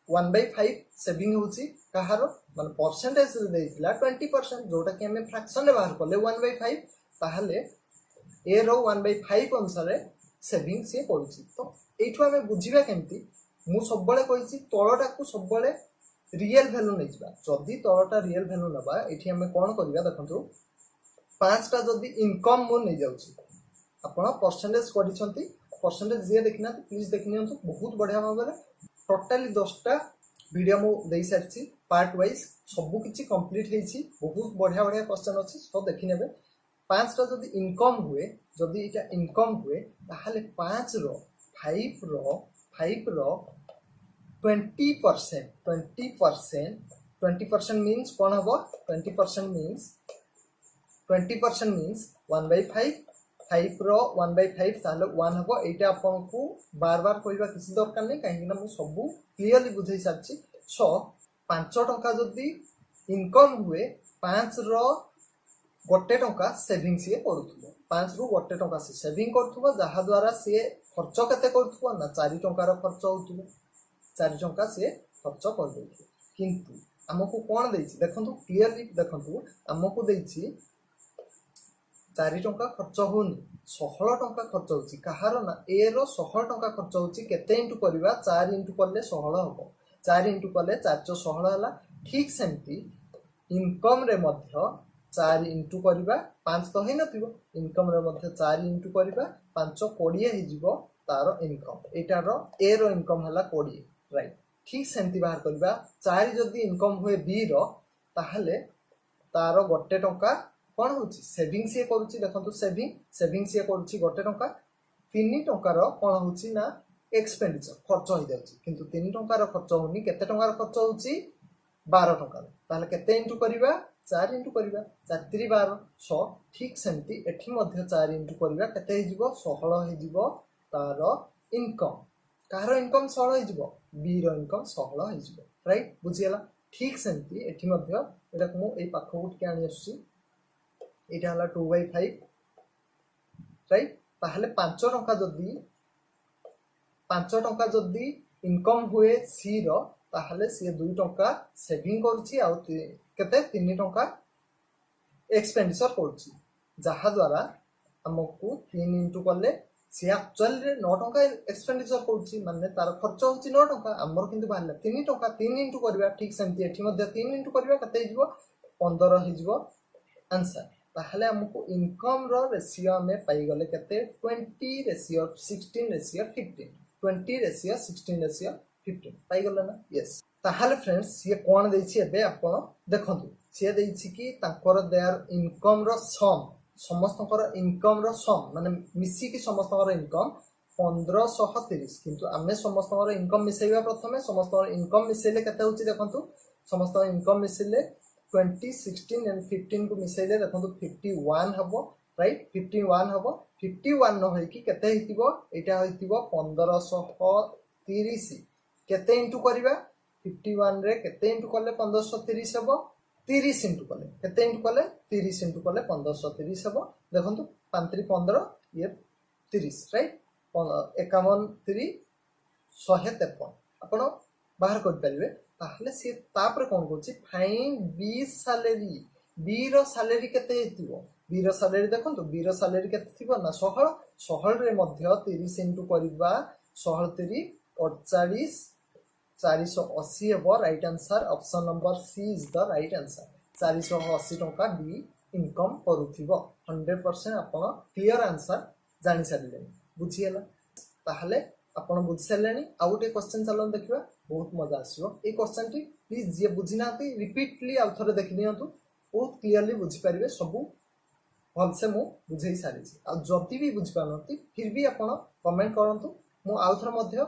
1/5 सेविंग होची कहारो माने परसेंटेज रे देइतला 20% जोटा कि हमें फ्रैक्शन रे बाहर करले 1/5 ताहले ए रो 1/5 अनुसार सेविंग से करछि तो एठु हमें बुझिबा केमती मु सबबळे कहिछि तळटा को सबबळे रियल वैल्यू नै जिबा जदी तळटा रियल वैल्यू नबा एठी हमें कोन करबा देखंतु पांचटा जदी इनकम मु नै जाउछि आपण परसेंटेज करिसंती परसेंटेज जे देखिना प्लीज देखनियंतु बहुत बढ़िया भाबरे टोटली 10टा वीडियो मु देई सारछि पार्ट वाइज सब किछि कंप्लीट हेछि बहुत बढ़िया क्वेश्चन अछि तो देखि नेबे पांचटा जदी इनकम हुए जदी इटा इनकम हुए ताहाले 5 रो 5 रो 20% means कोन हबो 20% means 1/5 5 रो 1/5 ताले 1 हबो एटा आपन को बार बार कहबा किसी दरकार नै काहे ना मु सब क्लियरली बुझै सारछि सो 5 टका जदी इनकम हुए 5 रो गोटे टका सेविंग से करूथबो 5 रु गोटे टका से सेविंग करथबो जहा द्वारा से खर्च केते करथबो ना 4 टका रो खर्च होथबो 4 टका से खर्च कर देथि किंतु हमको कोन देछि देखंतु क्लियरली देखंतु हमको देछि 4 टका खर्च होनी 16 टका खर्च होछि कहारो ना ए रो 16 टका खर्च होछि केते इंटू करबा 4 इंटू करले 16 हबो 4 इंटू करले 416 हला ठीक सेमती इनकम रे मध्य 4 इंटू करबा 5 तो हे नथिबो इनकम रे मध्य 4 इंटू करबा 5 20 हे जिवो तारो इनकम एटा रो ए रो इनकम हला 20 राइट ठीक सेमती बाहर करबा 4 जदी इनकम हुए बी रो ताहले तारो गोटे टका कोन होछि सेविंग से करूछि देखंतु सेविंग से करूछि गोटे टका 3 टका रो कोन होछि ना एक्सपेंडिचर खर्च होई जाउछि किंतु 3 टका रो खर्च होनी केते टका रो खर्च होछि 12 टका ताहले केते इंटू करबा 4 इंटू करबा 4 3 12 100 ठीक सेमती एठी मध्य 4 इंटू करबा केते हे जिवो 16 हे जिवो तारो इनकम कहार इनकम 16 हो बी रो इनकम 16 हो राइट बुझीगला ठीक सेमती एठी मध्य एटा को ए पाखो टिके आनी आसुची एटा हला 2/5 राइट ताहले 5 टंका जदी इनकम हुए सी रो ताहले सी 2 टंका सेविंग करूची आ केते 3 टंका एक्सपेंडिचर करूची जहा द्वारा हमकु 3 इंटू करले सी एक्चुअल रे 9 टंका एक्सपेंडिचर करूची माने तार खर्च होची 9 टंका हमर किंतु बाहला 3 टंका 3 इंटू करबा ठीक सेमती एठी मध्ये 3 इंटू करबा कते हिजबो 15 हिजबो आंसर ताहले हमकु इनकम रो रेशियो में पाई गले कते 20 रेशियो 16 रेशियो 15 20 रेशियो 16 रेशियो 15 पाई गले ना यस ताहले फ्रेंड्स ये कोन देछि एबे आपण देखंतु से देछि कि तांकर देयर इनकम रो सम समस्तकर इनकम रो सम माने मिसी की समस्तकर इनकम 1530 किंतु आमे समस्तकर इनकम मिसेइबा प्रथमे समस्तकर इनकम मिसेले कते होछि देखंतु समस्तकर इनकम मिसेले 20 16 एंड 15 को मिसेले देखंतु 51 हबो राइट 51 हबो 51 न होई कि केते हितिबो एटा होइतिबो 1530 केते इंटू करबा 51 रे केते इंटू करले 1530 हबो 30 इंटू कले केते इंटू कले 30 इंटू कले 1530 हबो देखंतु 5 3 15 ये 30 राइट 51 3 153 आपण बाहर कर परिबे ताहले से तापर कोन कोछि फाइन बी सैलरी बी रो सैलरी केते हेतिबो बी रो सैलरी देखंतु बी रो सैलरी केते थिबो ना 16 रे मध्य 30 इंटू करबा 16 3 48 480 हबो right answer option number C is the right answer 480 टंका बी इनकम करूथिबो 100% आपण क्लियर आंसर जानि सारिले बुझियला ताहले आपण बुझि सारलेनी आ गोटे क्वेश्चन चलन देखिबा बहुत मजा आसीबो ए क्वेश्चन टी प्लीज जे बुझिनाती रिपीटली आ थरे देखि नियंतु बहुत क्लियरली बुझि परिबे सब भल से मु बुझेई सारी छी आ जति भी बुझि पानती फिर भी आपण कमेंट करंतु मु आ थरे मध्य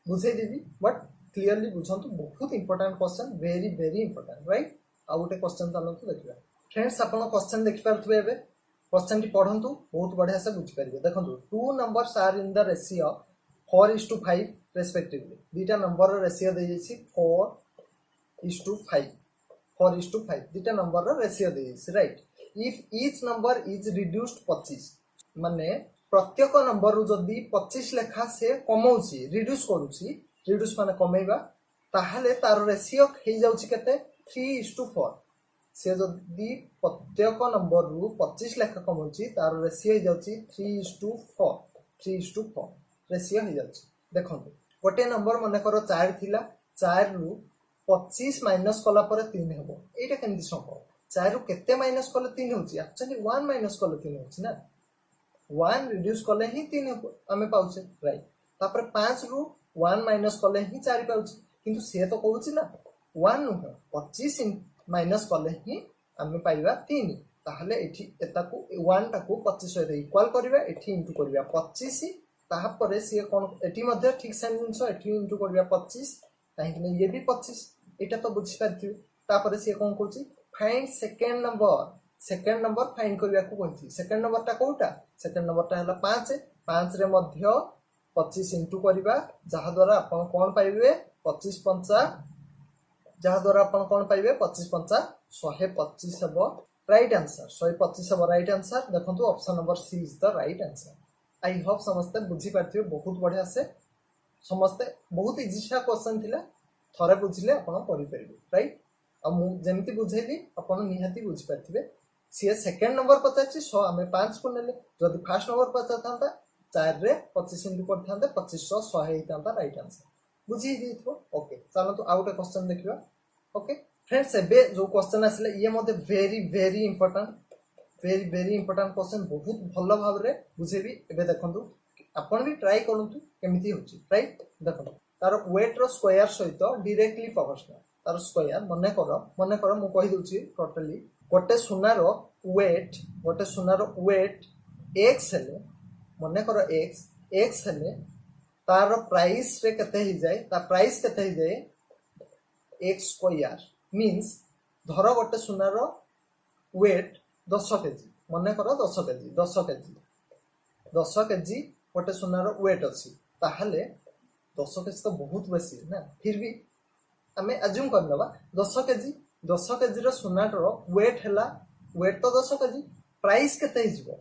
बुझेई देबी बट क्लियरली बुझंतु बहुत important question very important right आ गोटे क्वेश्चन चलंतु देखिबा फ्रेंड्स आपण क्वेश्चन देखि पारथुबे एबे क्वेश्चन टी पढंतु बहुत बढ़िया से बुझि परिबे देखंतु two numbers are in the ratio 4:5 respectively दीटा नंबर रो रेशियो दे जैछि 4:5 4:5 दीटा नंबर रो रेशियो दे जैछि right if each number is reduced 25 माने प्रत्येक नंबर रो जदी 25 लेखा से कमौछि रिड्यूस करूछि रिड्यूस माने कमेइबा ताहले तार रेशियो हे जाउछि केते 3:4 से जदी प्रत्येक नंबर रो 25 लेखा कमौछि तार रेशियो हे जाउछि 3:4 रेशियो हो जाउछि देखंतु गोटे नंबर मने करो 4 थिला 4 रु 25 माइनस कला पर 3 हेबो एटा केनदि संभव 4 रु केते माइनस कले 3 होछि एक्चुअली 1 माइनस कले 3 होछि ना 1 रिड्यूस कले ही 3 हेबो हमें पाउछे राइट तापर 5 रु 1 माइनस कले ही 4 पाउछे किंतु से तो कहउछि ना 1 नु 25 माइनस कले ही हमें पाइबा 3 ताहले एठी एताकू 1 टाकू 25 रे इक्वल करबा एठी इनटू करबा 25 ताहा परे से कोन एठी मध्ये ठीक सेम जिंस एठी इनटू करबा 25 काहे कि ये भी 25 एटा तो बुझि पाथि तापर से कोन कहउछि फाइंड सेकंड नंबर फाइंड करबा को कहछि सेकंड नंबर ता कोटा सेकंड नंबर ता हला 5 5 रे मध्ये 25 इनटू करबा जहा द्वारा आपण कोन पाइबे 25 5 जहा द्वारा आपण कोन पाइबे 25 5 125 हबो राइट आंसर 125 हबो राइट आंसर देखंतु option number C is the right answer I hope समस्त बुझी पाथियो बहुत बढ़िया से समस्त बहुत इजी सा क्वेश्चन थिला थरे बुझिले आपण करि परिबे राइट आ मु जेमति बुझेली आपण निहाती बुझी पाथिबे से सेकंड नंबर पचाछि सो हमें 5 को नेले जदि फर्स्ट नंबर पचा थांता 4 रे 25 इनटू कर थांते 2500 100 हेतांता राइट आंसर बुझी दिथो ओके चलो तो आउट क्वेश्चन देखिबा ओके फ्रेंड्स एबे जो क्वेश्चन आसले ये मते वेरी इंपोर्टेंट क्वेश्चन बहुत भलो भाव रे बुझेबी एबे देखंतु आपण भी ट्राई करंतु केमिति होची राइट देखंतु तार वेट रो स्क्वायर सहित डायरेक्टली प्रोपोर्शनल तार स्क्वायर मने करो मु कहि दोची टोटली गोटे सुनार वेट x हेले मने करो x हेले तार प्राइस रे केते ही जाय ता प्राइस केते ही जाय x स्क्वायर मींस धरो गोटे सुनार वेट 10 केजी मने करो 10 केजी गोटे सुनार वेट अछि ताहले 10 केजी तो बहुत बेसी ना फिर भी आमे अज्यूम करनबा 10 केजी रो सुनाटर वेट हैला वेट तो 10 केजी प्राइस केते हिजबो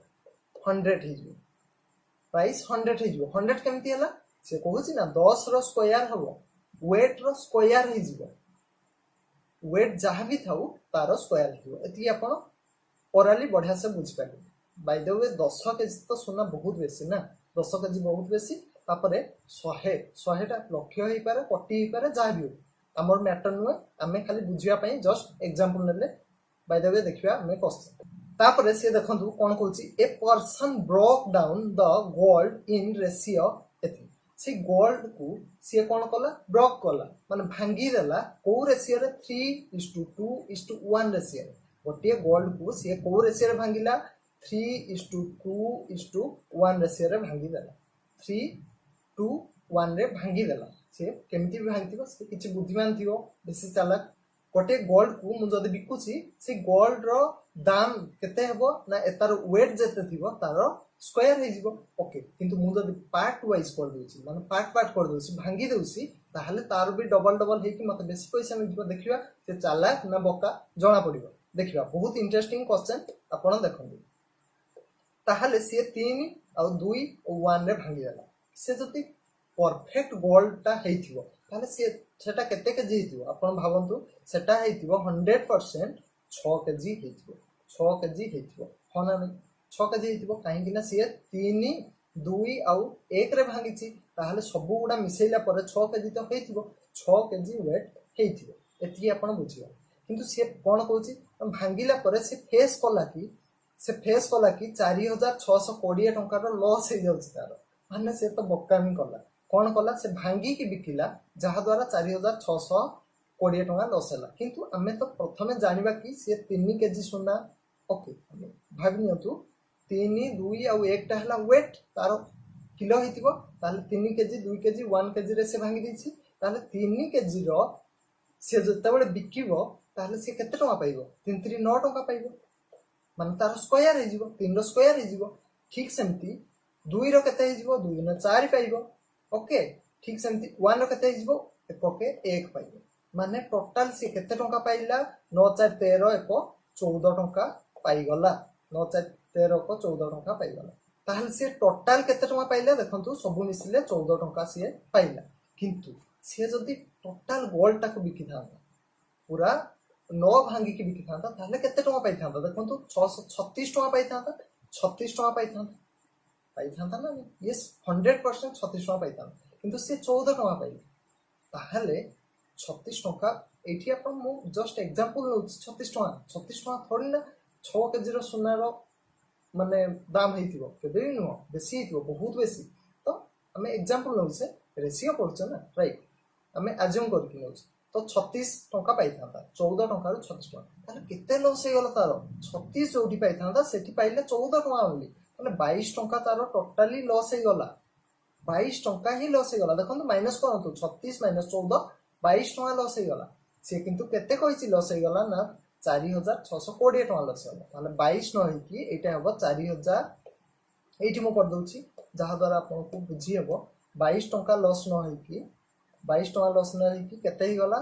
100 हिजबो प्राइस 100 हिजबो 100 केमती हैला से कहूची ना 10 रो स्क्वायर हबो वेट रो स्क्वायर हिजबो वेट जहाँ भी थाउ तार स्क्वायर हिजबो एती आपण ओरली बढ़िया से बुझ पाले बाय द वे 10 केजी तो सुना बहुत बेसी ना 10 केजी बहुत बेसी तापरे 100 टा लक्ष्य होई पारे कोटी होई पारे जहाँ भी हमर मैटर नुए आमे खाली बुझिया पई जस्ट एग्जांपल नेले बाय द वे देखिया आमे क्वेश्चन तापरे से देखंतु कोन कहूची a person broke down the gold in ratio एथि से गोल्ड को से कोन कला ब्रोक कला माने भांगी देला को रेशियो रे 3:2:1 रेशियो गोटे गोल्ड को से को रेशियो रे भांगिला 3:2:1 रेशियो रे भांगी देला 3:1 रे भांगी देला से केमती भी भांगिथिबो से किछि बुद्धिमान थिबो बेसी चालाक गोटे गोल्ड को मु जदी बिकुछि से गोल्ड रो दाम केते हेबो ना एतार वेट जते थिबो तार स्क्वायर हे जिवो ओके किंतु मु जदी पार्ट वाइज कर दोछि माने पार्ट कर दोछि भांगी दोछि ताहले तार भी डबल हे कि मते बेसी पैसा मिल जिवो देखिबा से चालाक ना बोका जणा पड़िबो देखिबा बहुत इंटरेस्टिंग क्वेश्चन आपण देखंतु ताहले से 3 और 2 और 1 रे भांगी देला से जति परफेक्ट गोल्ड ता हेथिबो ताहले से सेटा केते केजी हेथिबो आपण भाबंतु सेटा हेथिबो 100% 6 केजी हेथिबो 6 केजी हेथिबो होना नै 6 केजी हेथिबो काहे कि ना से 3 2 और 1 रे भांगीची ताहले सब गुडा मिसेइला पर 6 केजी तो हेथिबो 6 केजी वेट हेथिबो एति आपण बुझियो किंतु से कोन कहूची भांगीला पर से फेस कला कि 4620 टंका रो लॉस हे जाउछ तार माने से तो बक्कामी कला कोन कला से भांगी की बिकिला जहा द्वारा 4620 टंका लॉस हैला किंतु हमें तो प्रथमे जानिबा कि से 3 केजी सोना ओके भागनियतु 3 2 और 1 टा हला वेट तार किलो हितिबो ताले 3 केजी 2 केजी 1 केजी रे से भांगी दिछि ताले 3 केजी रो से जतबेले बिकिबो ताले से केते टंका पाइबो 339 टंका पाइबो माने तार स्क्वायर हे जिवो 3 रो स्क्वायर हे जिवो ठीक सेमती 2 रो केते हे जिवो 2 न 4 पाइबो ओके ठीक सेमती 1 रो केते हे जिवो 1 के 1 पाइबो माने टोटल से केते टंका पाइला 9 4 13 1 14 टंका पाई गला 9 4 13 को 14 टंका पाई गला ताहल से टोटल केते टंका पाइला देखंतु सब मिसिले 14 टंका से पाइला किंतु से जदी टोटल गोल्ड टाको बिकी था पूरा 9 भांगी की बिकी था ताहले केते टंका पाई था देखंतु 636 टंका पाई था 36 टंका पाई था ना यस 100% 36 टंका पाई था किंतु से 14 टंका पाई ताहले 36 टंका एठी अपन मु जस्ट एग्जांपल नो 36 टंका थोड़ी ना 6 केजी रो सोना रो माने दाम हेतिबो केबे नो बेसी हेतिबो बहुत बेसी तो हमें एग्जांपल नो से रेशियो पड़छ ना राइट हमें अज्यूम करके नो तो 36 टंका पाई था 14 टंका रो 36 टंका ताले केते लॉस हे गला तारो 36 जोटी पाई था सेठी पाइले 14 टंका ओनली ताले 22 टंका तारो टोटली लॉस हे गला 22 टंका ही लॉस हे गला देखो माइनस करंतु 36 माइनस 14 22 टंका लॉस हे गला से किंतु केते कहिछि लॉस हे गला ना 4620 टंका लॉस हे गला ताले 22 न होई कि एटा हबो 4000 एठी मो कर दउछि जहा द्वारा आपन को बुझी हबो 22 टंका लॉस न होई कि 22 टंका लॉस न होई कि केते ही गला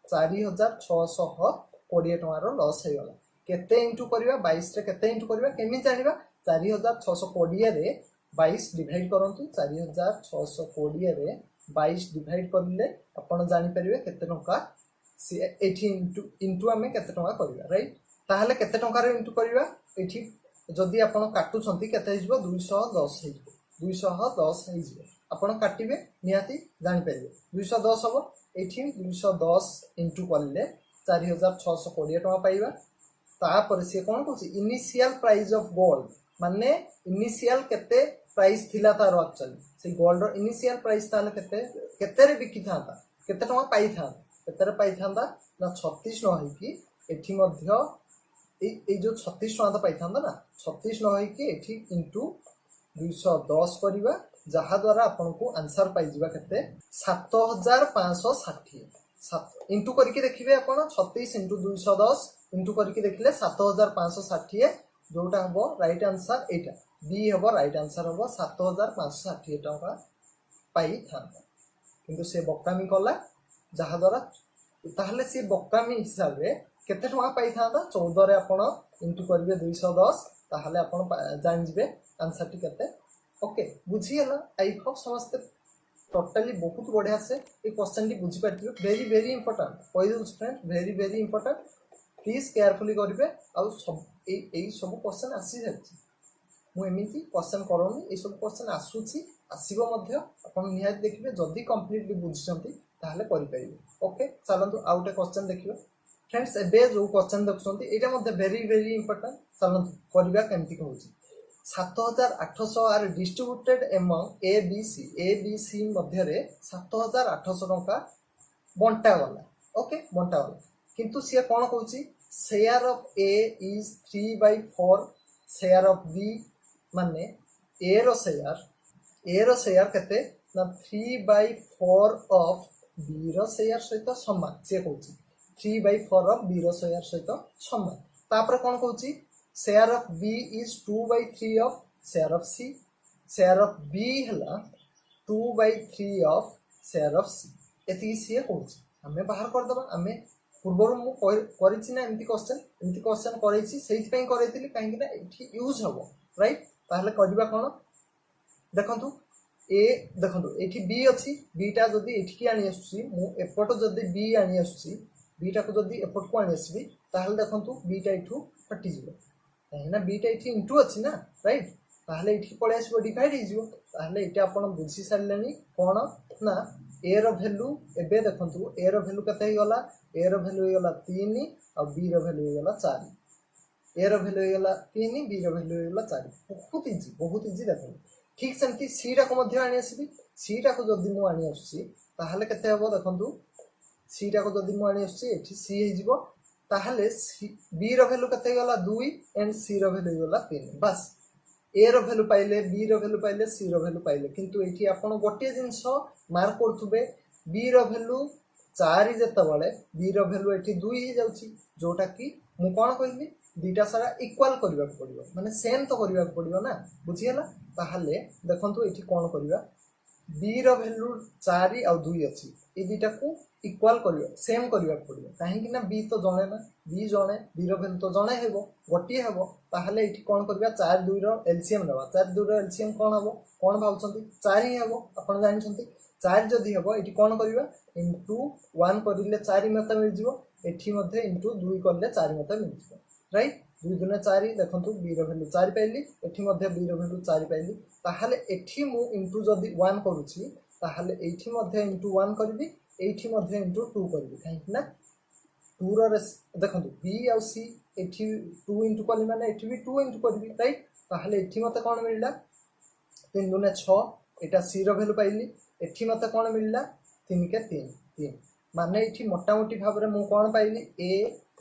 4620 टंका रो लॉस हे गला केते इनटू करबा 22 रे केते इनटू करबा केमि जानिबा 4620 रे 22 डिवाइड करंतु 4620 रे 22 डिवाइड करले आपण जानि परिबे केते टंका से एठी इनटू हमें केते टंका करबा राइट ताहले केते टंका रे इनटू करबा एठी जदी आपण काटू छंती केते हिजबो 210 हिजबो 210 हिजबो आपण काटिबे नियाती जानि परिबे 210 हबो एठी 210 इनटू करले 4620 टंका पाइबा तापर से कोन कहछि इनिशियल प्राइस ऑफ गोल्ड माने इनिशियल केते प्राइस थिला तार एक्चुअली से गोल्ड रो इनिशियल प्राइस ताले केते रे बिकी थांता केते टंका पाई था केते रे पाई थांता ना 36 न होई कि एठी मध्य ए जो 36 टंका पाई थांता ना 36 न होई कि एठी इनटू 210 करिबा जहा द्वारा आपन को आंसर पाई जिबा केते 7560 7 इनटू करके देखिबे आपन 36 इनटू 210 इनटू करके देखिले 7560 जोटा हबो राइट आंसर एटा बी हबो राइट आंसर हबो 7560 टका पाई थांता किंतु से बकामी कला जहा द्वारा ताहले से बकामी हिसाब रे केते टका पाई थांता 14 रे आपण इंटू करिवे 210 ताहले आपण जान जिवे आंसर टी केते ओके बुझी हला आई होप समस्त टोटली बहुत बढ़िया से ये क्वेश्चन टी बुझी पारथिबे वेरी वेरी इंपोर्टेंट कहि दउ friend very very important please carefully करिवे आ सब ए सब क्वेश्चन आसी जाछि मु एमिति क्वेश्चन करोनी ए सब क्वेश्चन आसुछि आसीबो मध्ये आपण निहात देखिबे जदी कंप्लीटली बुझिसंती ताहले करि परिबे ओके चलंतु आउटे क्वेश्चन देखिबे फ्रेंड्स एबे जो क्वेश्चन देखुसंती एटा मध्ये वेरी वेरी इंपोर्टेंट चलंतु करिबा केमति कहउछि 7800 are distributed among A B C मध्य रे 7800 टंका बंटा गला ओके बंटा गला किंतु सिया कोन कहउछि share of A is 3/4 share of B माने ए रो शेयर केते ना 3/4 ऑफ बी रो शेयर सहित समान से कहउछि 3/4 ऑफ बी रो शेयर सहित समान तापर कोन कहउछि share of B is 2/3 of share of C share of B हला 2/3 ऑफ शेयर ऑफ सी एति सी कहउछि हमें बाहर कर दबा हमें पूर्व मु करिछि ना एमती क्वेश्चन करिछि सेहि पई करैतिली काहे कि ना एठी यूज हबो राइट ताहले करिबा कोन देखंतु ए देखंतु एठी बी अछि बीटा जदी एठी की आनी आसुछि मु एपट जदी बी आनी आसुछि बीटा को जदी एपट को आनी आसबी ताहले देखंतु बीटा इठू हटि जिवो काहे ना बीटा इठी इनटू अछि ना राइट ताहले इठी पळे आसबो डिवाइड हि जिवो ताहले एटा आपण बुझी सारलेनी कोन ना ए रो वैल्यू एबे देखंतु ए रो वैल्यू कते हि गला ए रो वैल्यू हि गला 3 और बी रो वैल्यू हि गला 4 ए रो वैल्यू हि गला 3 बी रो वैल्यू हि गला 4 बहुत इजी देखो ठीक सेमती सी टा को मध्ये आनी आसीबी सी टा को जदी मु आनी आसी ताहले कते हबो देखंतु सी टा को जदी मु आनी आसी एठी सी हि जिवो ताहले बी रो वैल्यू कते गला 2 एंड सी रो वैल्यू गला 3 बस ए रो वैल्यू पाइले बी रो वैल्यू पाइले सी रो वैल्यू पाइले किंतु एठी आपण गोटे जिंस मार्क करथुबे बी रो वैल्यू 4 जते बळे बी रो वैल्यू एठी 2 ही जाउची जोटा कि मु कोन कहली दुटा सारा इक्वल करबा पड़िबो माने सेम तो करबा पड़िबो ना बुझियला ताहले देखंतु एठी कोन करबा बी रो वैल्यू 4 और 2 अछि ए दुटा को इक्वल करबा सेम करबा पड़िबो काहे कि ना बी तो जणे ना बी जणे बी रो वैल्यू तो जणे हेबो गोटी हेबो ताहले एठी कोन करबा 4 2 रो एलसीएम लेबा 4 2 रो एलसीएम कोन हेबो कोन भाउछंती 4 ही हेबो आपण जानिछंती 4 जदी हेबो एठी कोन करबा इनटू 1 करिले 4 मते मिल जिवो एठी मध्ये इनटू 2 करले 4 मते मिल जिवो राइट 2 दुने 4 देखंतु बी रो वैल्यू 4 पाइली एठी मध्ये बी रो वैल्यू 4 पाइली ताहले एठी मु इनटू जदी 1 करूची ताहले एठी मध्ये इनटू 1 करबी एठी मध्ये इनटू 2 करबी काहे ना 2 रो देखंतु बी और सी एठी 2 इनटू करली माने एठी भी 2 इनटू करबी राइट ताहले एठी मते कोन मिलला 3 दुने 6 एटा सी रो वैल्यू पाइली एठी मते कोन मिलला 3 के 3 माने एठी मोटा मोटी भाव रे मु कोन पाइली A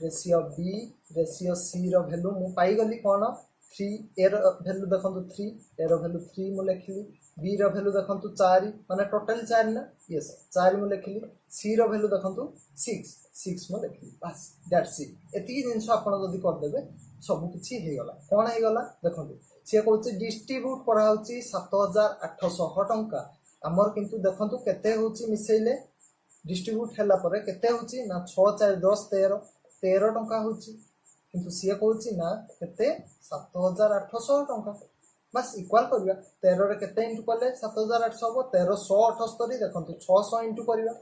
ratio B ratio C रो वैल्यू मु पाई गली कोन 3 ए रो वैल्यू देखंतु 3 ए रो वैल्यू 3 मु लिखली बी रो वैल्यू देखंतु 4 माने टोटल 4 ना यस 4 मु लिखली सी रो वैल्यू देखंतु 6 मु लिखली बस दैट्स इट एती जिंस आपण जदी कर देबे सब किछि हे गला कोन हे गला देखंतु से कहउछि डिस्ट्रीब्यूट करा होछि 7800 टंका हमर किंतु देखंतु केते होछि मिसेले डिस्ट्रीब्यूट हला परे केते होछि ना 6 4 10 13 टंका होछि किंतु सिया कहउछि ना केते 7800 टंका बस इक्वल करबा 13 रे केते इनटू करले 7800 हो 1378 देखंतु 600 इनटू करबा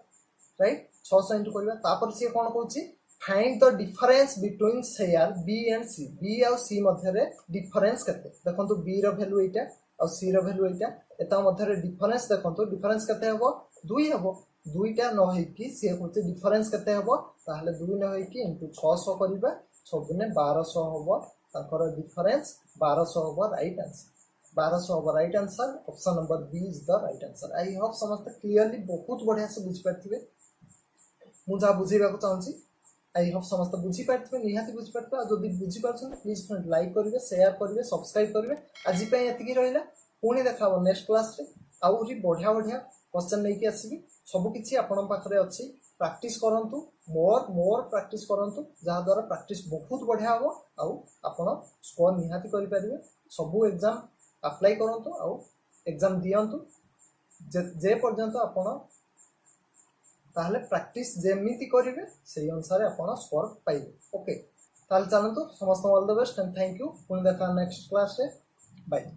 राइट 600 इनटू करबा तापर सिया कोन कहउछि find the difference between share B and C B और सी मध्य रे डिफरेंस केते देखंतु बी रो वैल्यू एटा और सी रो वैल्यू एटा एता मध्य रे डिफरेंस देखंतु डिफरेंस केते हबो 2 हबो 2टा न होई कि से होते डिफरेंस केते हबो ताहले 2 न होई कि इनटू 600 करबा सबने 1200 हबो ताकर डिफरेंस 1200 हबो राइट आंसर 1200 हबो right answer option number B is the right answer I hope समस्त क्लियरली बहुत बढ़िया से बुझ पाथिबे मु जा बुझेबा को चाहूची आई होप समस्त बुझी पाथिबे निहाती बुझी पाथिबे जदी बुझी पाछन प्लीज फ्रेंड लाइक करिवे शेयर करिवे सब्सक्राइब करिवे आज पे एतकी रहिला पुणी देखाबो नेक्स्ट क्लास रे आउरी बढ़िया बढ़िया क्वेश्चन नै कि आसीबी सब किछि आपन पाखरे अछि प्रैक्टिस करंतु मोर प्रैक्टिस करंतु जहा द्वारा प्रैक्टिस बहुत बढ़िया हो आउ आपन स्कोर निहाती करि परिबे सब एग्जाम अप्लाई करंतु आउ एग्जाम दियंतु जे पर्यंत आपण ताहले प्रैक्टिस जेमिति करिवे से अनुसार आपण स्कोर पाइबे। ओके ताहले चलंतु समस्त all the best and thank you. पुणी देखा नेक्स्ट क्लास रे बाय।